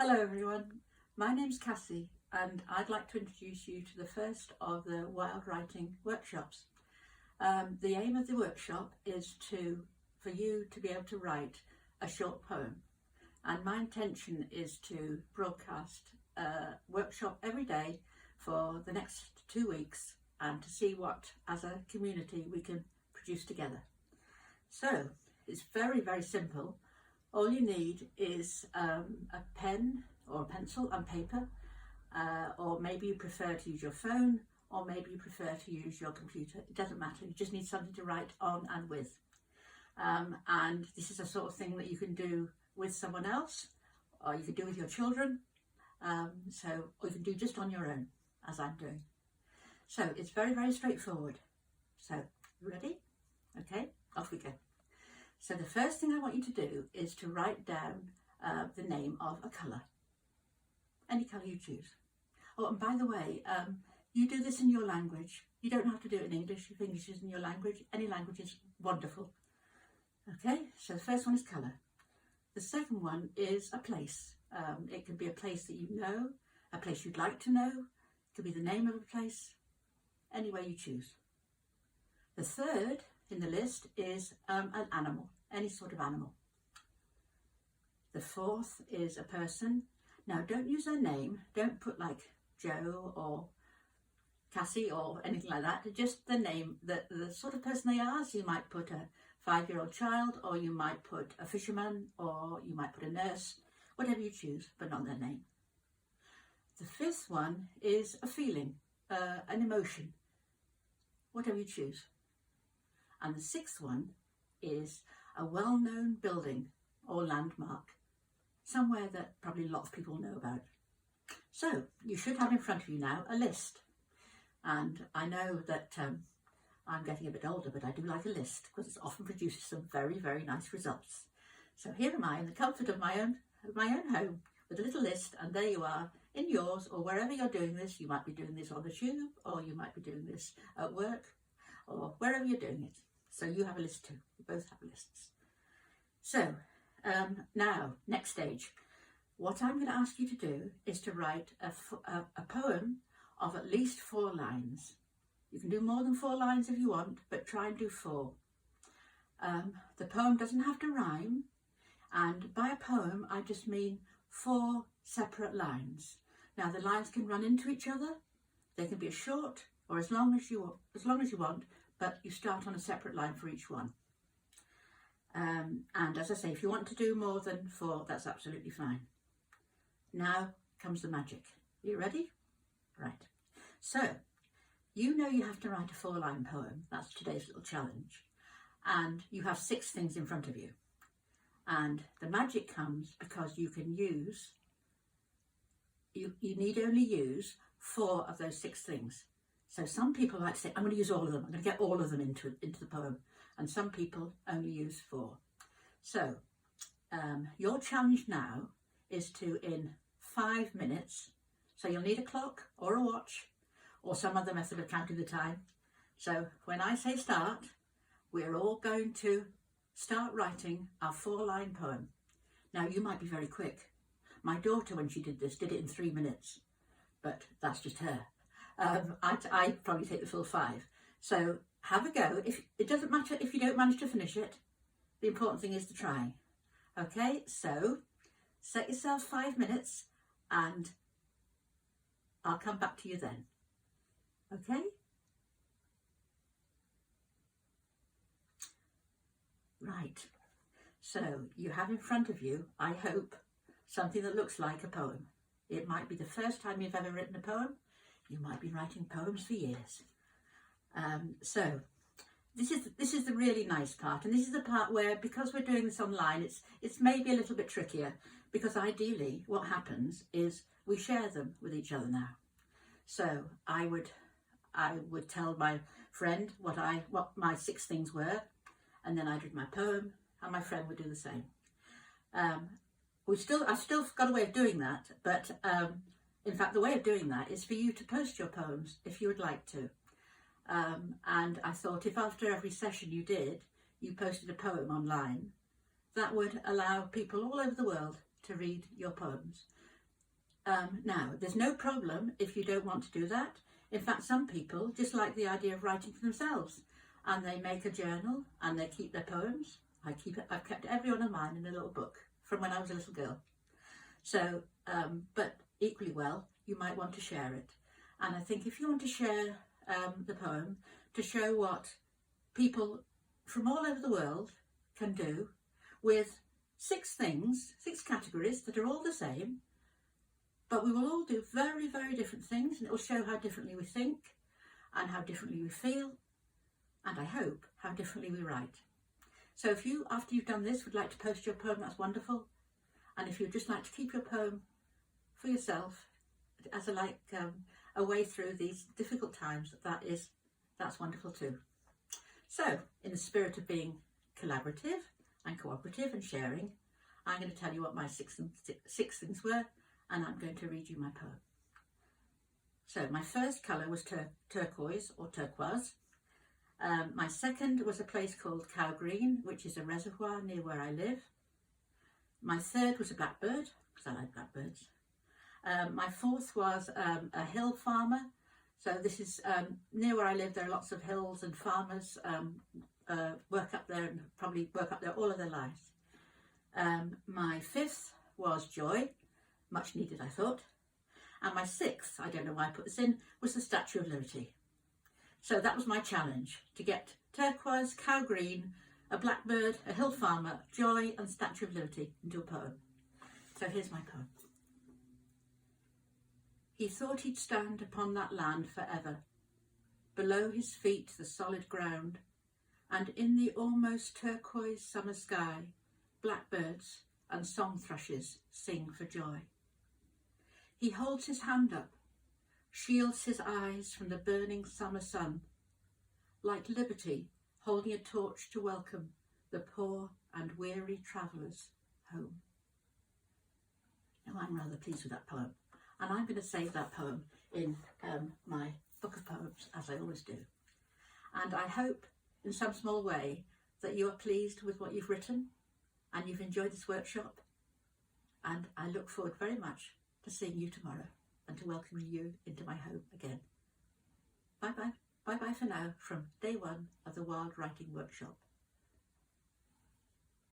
Hello everyone, my name's Cassie and I'd like to introduce you to the first of the Wild Writing workshops. The aim of the workshop is for you to be able to write a short poem, and my intention is to broadcast a workshop every day for the next 2 weeks and to see what as a community we can produce together. So it's very simple. All you need is a pen or a pencil and paper, or maybe you prefer to use your phone, or maybe you prefer to use your computer. It doesn't matter, you just need something to write on and with. And this is a sort of thing that you can do with someone else, or you can do with your children, or you can do just on your own, as I'm doing. So it's very straightforward. So, you ready? Okay, off we go. So the first thing I want you to do is to write down the name of a colour. Any colour you choose. Oh, and by the way, you do this in your language. You don't have to do it in English. If English is in your language, any language is wonderful. Okay, so the first one is colour. The second one is a place. It can be a place that you know, a place you'd like to know. It could be the name of a place, any way you choose. The third in the list is an animal, any sort of animal. The fourth is a person. Now don't use their name, don't put like Joe or Cassie or anything like that, just the name, the sort of person they are. So you might put a 5-year-old child, or you might put a fisherman, or you might put a nurse, whatever you choose, but not their name. The fifth one is a feeling, an emotion, whatever you choose. And the sixth one is a well-known building or landmark, somewhere that probably a lot of people know about. So you should have in front of you now a list. And I know that I'm getting a bit older, but I do like a list because it often produces some very nice results. So here am I in the comfort of my own home with a little list, and there you are in yours, or wherever you're doing this. You might be doing this on the tube, or you might be doing this at work, or wherever you're doing it. So you have a list too. We both have lists. So now, next stage. What I'm going to ask you to do is to write a poem of at least 4 lines. You can do more than 4 lines if you want, but try and do 4. The poem doesn't have to rhyme, and by a poem I just mean 4 separate lines. Now the lines can run into each other. They can be as short or as long as you want, but you start on a separate line for each one. And as I say, if you want to do more than 4, that's absolutely fine. Now comes the magic. Are you ready? Right. So, you know you have to write a 4-line poem. That's today's little challenge. And you have 6 things in front of you. And the magic comes because you can use, you need only use 4 of those 6 things. So some people like to say, I'm going to use all of them. I'm going to get all of them into the poem. And some people only use 4. So your challenge now is to, in 5 minutes, so you'll need a clock or a watch or some other method of counting the time. So when I say start, we're all going to start writing our 4-line poem. Now you might be very quick. My daughter, when she did this, did it in 3 minutes, but that's just her. I probably take the full 5. So have a go. If it doesn't matter if you don't manage to finish it, the important thing is to try. Okay, so set yourself 5 minutes and I'll come back to you then. Okay? Right. So you have in front of you, I hope, something that looks like a poem. It might be the first time you've ever written a poem. You might be writing poems for years. So this is the really nice part, and this is the part where, because we're doing this online, it's maybe a little bit trickier, because ideally what happens is we share them with each other now. So I would tell my friend what my 6 things were, and then I'd read my poem, and my friend would do the same. I've still got a way of doing that, but in fact, the way of doing that is for you to post your poems if you would like to. And I thought if after every session you posted a poem online, that would allow people all over the world to read your poems. Now, there's no problem if you don't want to do that. In fact, some people just like the idea of writing for themselves, and they make a journal and they keep their poems. I've kept every one of mine in a little book from when I was a little girl. So, but equally well, you might want to share it. And I think if you want to share the poem to show what people from all over the world can do with 6 things, 6 categories that are all the same, but we will all do very, very different things, and it will show how differently we think and how differently we feel, and I hope how differently we write. So if you, after you've done this, would like to post your poem, that's wonderful. And if you'd just like to keep your poem for yourself as a way through these difficult times, that's wonderful too. So, in the spirit of being collaborative and cooperative and sharing, I'm going to tell you what my six things were, and I'm going to read you my poem. So, my first colour was turquoise or turquoise. My second was a place called Cow Green, which is a reservoir near where I live. My third was a blackbird, because I like blackbirds. My fourth was a hill farmer. So this is near where I live. There are lots of hills, and farmers work up there and probably work up there all of their lives. My fifth was joy, much needed I thought. And my sixth, I don't know why I put this in, was the Statue of Liberty. So that was my challenge, to get turquoise, cow green, a blackbird, a hill farmer, joy and Statue of Liberty into a poem. So here's my poem. He thought he'd stand upon that land forever, below his feet the solid ground, and in the almost turquoise summer sky, blackbirds and song thrushes sing for joy. He holds his hand up, shields his eyes from the burning summer sun, like liberty holding a torch to welcome the poor and weary travellers home. Now, I'm rather pleased with that poem, and I'm going to save that poem in my book of poems, as I always do. And I hope in some small way that you are pleased with what you've written and you've enjoyed this workshop, and I look forward very much to seeing you tomorrow and to welcoming you into my home again. Bye bye. Bye bye for now from day 1 of the Wild Writing Workshop.